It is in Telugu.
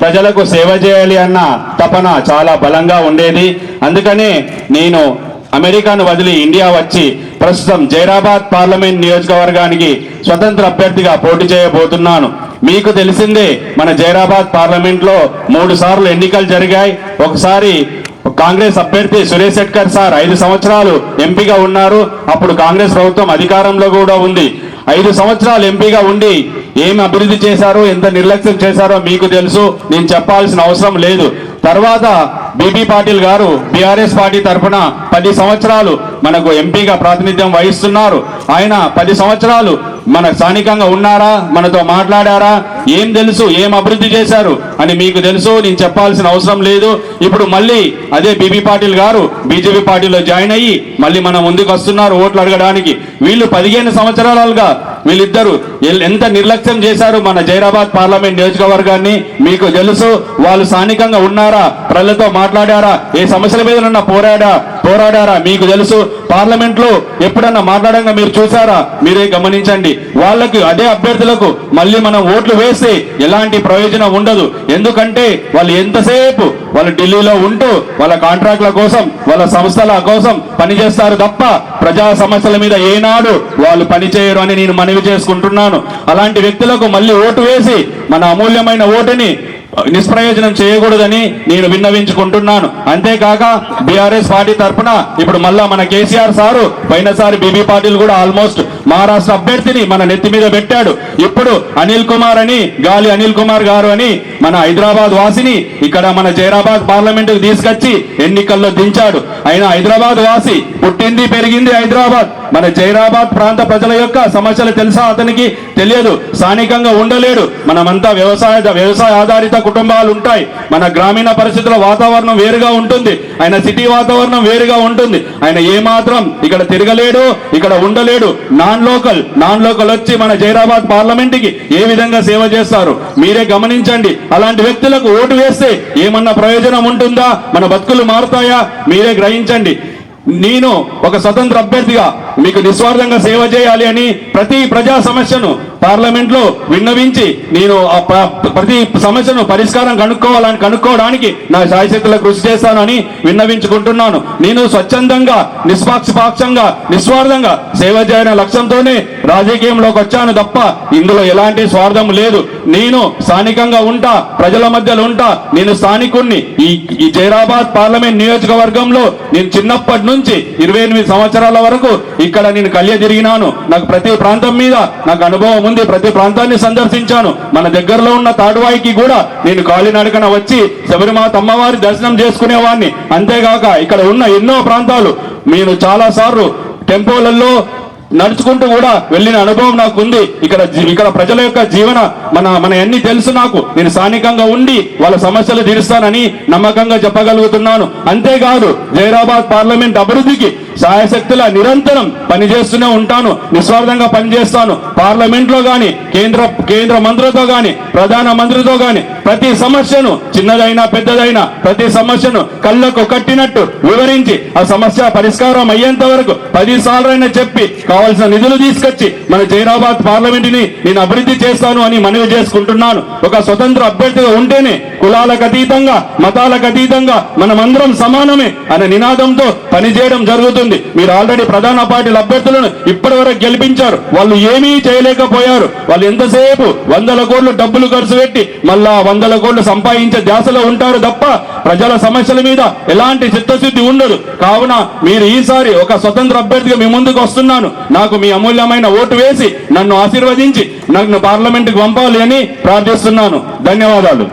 ప్రజలకు సేవ చేయాలి అన్న తపన చాలా బలంగా ఉండేది. అందుకనే నేను అమెరికాను వదిలి ఇండియా వచ్చి ప్రస్తుతం జైరాబాద్ పార్లమెంట్ నియోజకవర్గానికి స్వతంత్ర అభ్యర్థిగా పోటీ చేయబోతున్నాను. మీకు తెలిసిందే, మన జైరాబాద్ పార్లమెంట్లో 3 సార్లు ఎన్నికలు జరిగాయి. ఒకసారి కాంగ్రెస్ అభ్యర్థి సురేష్ శెట్కర్ సార్ 5 సంవత్సరాలు ఎంపీగా ఉన్నారు. అప్పుడు కాంగ్రెస్ ప్రభుత్వం అధికారంలో కూడా ఉంది. 5 సంవత్సరాలు ఎంపీగా ఉండి ఏం అభివృద్ధి చేశారో, ఎంత నిర్లక్ష్యం చేశారో మీకు తెలుసు, నేను చెప్పాల్సిన అవసరం లేదు. తర్వాత బీబీ పాటిల్ గారు బీఆర్ఎస్ పార్టీ తరఫున 10 సంవత్సరాలు మనకు ఎంపీగా ప్రాతినిధ్యం వహిస్తున్నారు. ఆయన 10 సంవత్సరాలు మన స్థానికంగా ఉన్నారా, మనతో మాట్లాడారా, ఏం తెలుసు, ఏం అభివృద్ధి చేశారు అని మీకు తెలుసు, నేను చెప్పాల్సిన అవసరం లేదు. ఇప్పుడు మళ్ళీ అదే బీబీ పాటిల్ గారు బీజేపీ పార్టీలో జాయిన్ అయ్యి మళ్ళీ మన ముందుకు వస్తున్నారు ఓట్లు అడగడానికి. వీళ్ళు 15 సంవత్సరాలుగా వీళ్ళిద్దరు ఎంత నిర్లక్ష్యం చేశారు మన జైరాబాద్ పార్లమెంట్ నియోజకవర్గాన్ని మీకు తెలుసు. వాళ్ళు స్థానికంగా ఉన్నారా, ప్రజలతో మాట్లాడారా, ఏ సమస్యల మీద పోరాడారా మీకు తెలుసు. పార్లమెంట్ లో ఎప్పుడన్నా మాట్లాడంగా మీరు చూసారా, మీరే గమనించండి. వాళ్ళకి అదే అభ్యర్థులకు మళ్ళీ మనం ఓట్లు వేస్తే ఎలాంటి ప్రయోజనం ఉండదు. ఎందుకంటే వాళ్ళు ఎంతసేపు వాళ్ళు ఢిల్లీలో ఉంటూ వాళ్ళ కాంట్రాక్ట్ల కోసం, వాళ్ళ సంస్థల కోసం పనిచేస్తారు తప్ప ప్రజా సమస్యల మీద ఏనాడు వాళ్ళు పనిచేయరు అని నేను మనవి చేసుకుంటున్నాను. అలాంటి వ్యక్తులకు మళ్ళీ ఓటు వేసి మన అమూల్యమైన ఓటుని నిష్ప్రయోజనం చేయకూడదని నేను విన్నవించుకుంటున్నాను. అంతేకాక బీఆర్ఎస్ పార్టీ తరఫున ఇప్పుడు మళ్ళా మన కేసీఆర్ సారు పోయినసారి బీబీ పాటిల్ కూడా ఆల్మోస్ట్ మహారాష్ట్ర అభ్యర్థిని మన నెత్తి మీద పెట్టాడు. ఇప్పుడు అనిల్ కుమార్ అని, గాలి అనిల్ కుమార్ గారు అని మన హైదరాబాద్ వాసిని ఇక్కడ మన జైరాబాద్ పార్లమెంటుకు తీసుకొచ్చి ఎన్నికల్లో దించాడు. ఆయన హైదరాబాద్ వాసి, పుట్టింది పెరిగింది హైదరాబాద్. మన జైరాబాద్ ప్రాంత ప్రజల యొక్క సమస్యలు తెలుసా అతనికి? తెలియదు. స్థానికంగా ఉండలేడు. మనమంతా వ్యవసాయ ఆధారిత కుటుంబాలు ఉంటాయి. మన గ్రామీణ పరిస్థితుల వాతావరణం వేరుగా ఉంటుంది, ఆయన సిటీ వాతావరణం వేరుగా ఉంటుంది. ఆయన ఏమాత్రం ఇక్కడ తిరగలేడు, ఇక్కడ ఉండలేడు. నాన్ లోకల్ వచ్చి మన జైరాబాద్ పార్లమెంట్ కి ఏ విధంగా సేవ చేస్తారు మీరే గమనించండి. అలాంటి వ్యక్తులకు ఓటు వేస్తే ఏమన్నా ప్రయోజనం ఉంటుందా? మన బతుకులు మారుతాయా? మీరే గ్రహించండి. నేను ఒక స్వతంత్ర అభ్యర్థిగా మీకు నిస్వార్థంగా సేవ చేయాలి అని ప్రతి ప్రజా సమస్యను పార్లమెంట్ లో విన్నవించి నేను ప్రతి సమస్యను పరిష్కారం కనుక్కోవడానికి నా శాయశక్తులకు కృషి చేస్తానని విన్నవించుకుంటున్నాను. నేను స్వచ్ఛందంగా, నిష్పాక్షంగా, నిస్వార్థంగా సేవ చేయన లక్ష్యంతోనే రాజకీయంలోకి వచ్చాను తప్ప ఇందులో ఎలాంటి స్వార్థం లేదు. నేను స్థానికంగా ఉంటా, ప్రజల మధ్యలో ఉంటా. నేను స్థానికుణ్ణి. ఈ జైరాబాద్ పార్లమెంట్ నియోజకవర్గంలో నేను చిన్నప్పటి నుంచి 28 సంవత్సరాల వరకు ఇక్కడ నేను కళ్య తిరిగినాను. నాకు ప్రతి ప్రాంతం మీద నాకు అనుభవం ఉంది. ప్రతి ప్రాంతాన్ని సందర్శించాను. మన దగ్గరలో ఉన్న తాడువాయికి కూడా నేను కాలినడకన వచ్చి శబరిమాత అమ్మవారి దర్శనం చేసుకునేవాడిని. అంతేగాక ఇక్కడ ఉన్న ఎన్నో ప్రాంతాలు నేను చాలా సార్లు టెంపోలలో నడుచుకుంటూ కూడా వెళ్ళిన అనుభవం నాకు ఉంది. ఇక్కడ ప్రజల యొక్క జీవన మన అన్ని తెలుసు నాకు. నేను స్థానికంగా ఉండి వాళ్ళ సమస్యలు తీరుస్తానని నమ్మకంగా చెప్పగలుగుతున్నాను. అంతేకాదు జైరాబాద్ పార్లమెంట్ అభివృద్ధికి శాయశక్తుల నిరంతరం పనిచేస్తూనే ఉంటాను, నిస్వార్థంగా పనిచేస్తాను. పార్లమెంట్ లో గాని, కేంద్ర మంత్రులతో గాని, ప్రధాన మంత్రితో గాని ప్రతి సమస్యను, చిన్నదైనా పెద్దదైనా ప్రతి సమస్యను కళ్ళకు కట్టినట్టు వివరించి ఆ సమస్య పరిష్కారం అయ్యేంత వరకు 10 సార్లైనా చెప్పి కావాల్సిన నిధులు తీసుకొచ్చి మన జైరాబాద్ పార్లమెంట్ ని నేను అభివృద్ధి చేస్తాను అని మనవి చేసుకుంటున్నాను. ఒక స్వతంత్ర అభ్యర్థిగా ఉంటేనే కులాలకు అతీతంగా, మతాలకు అతీతంగా మనమందరం సమానమే అనే నినాదంతో పనిచేయడం జరుగుతుంది. మీరు ఆల్రెడీ ప్రధాన పార్టీల అభ్యర్థులను ఇప్పటి వరకు గెలిపించారు. వాళ్ళు ఏమీ చేయలేకపోయారు. వాళ్ళు ఎంతసేపు 100 కోట్లు డబ్బులు ఖర్చు పెట్టి మళ్ళా 100 కోట్లు సంపాదించే ధ్యాసలో ఉంటారు తప్ప ప్రజల సమస్యల మీద ఎలాంటి చిత్తశుద్ధి ఉండదు. కావున మీరు ఈసారి ఒక స్వతంత్ర అభ్యర్థిగా మీ ముందుకు వస్తున్నాను. నాకు మీ అమూల్యమైన ఓటు వేసి నన్ను ఆశీర్వదించి నన్ను పార్లమెంటుకు పంపాలి అని ప్రార్థిస్తున్నాను. ధన్యవాదాలు.